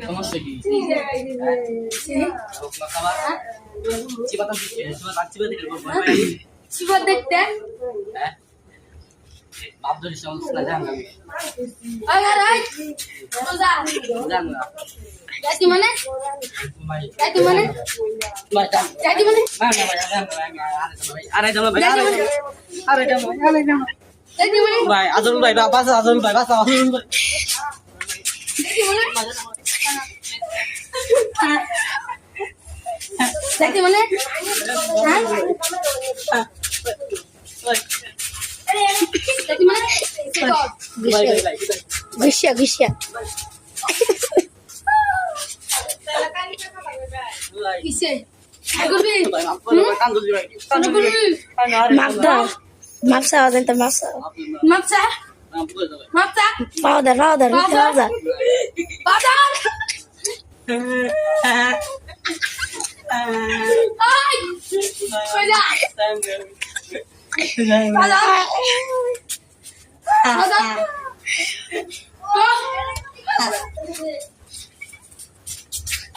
সমস্যা কি চিবা দেখতে আব্দুল সমস্যা না জান আয় আয় ওজা জান না যাইতি মানে ভাই যাইতি মানে ভাই জান যাইতি মানে আরে জানো ভাই আরে জানো যাইতি মানে ভাই আজরুল ভাই বাসা আজরুল ভাই বাসা আজরুল ভাই যাইতি মানে হ্যাঁ যাইতি মানে ভাই ভাই ভাই গুছিয়া গুছিয়া কিসে করবি ভাই মাফ করো ভাই কান দিই ভাই মাপ দাও মাপ চাওয়া যায় তো মাপ চাও মাপসা মাফ করে দাও মাপসা পাউডার পাউডার পাউডার বাদাম আই কইলা বাদাম বাদাম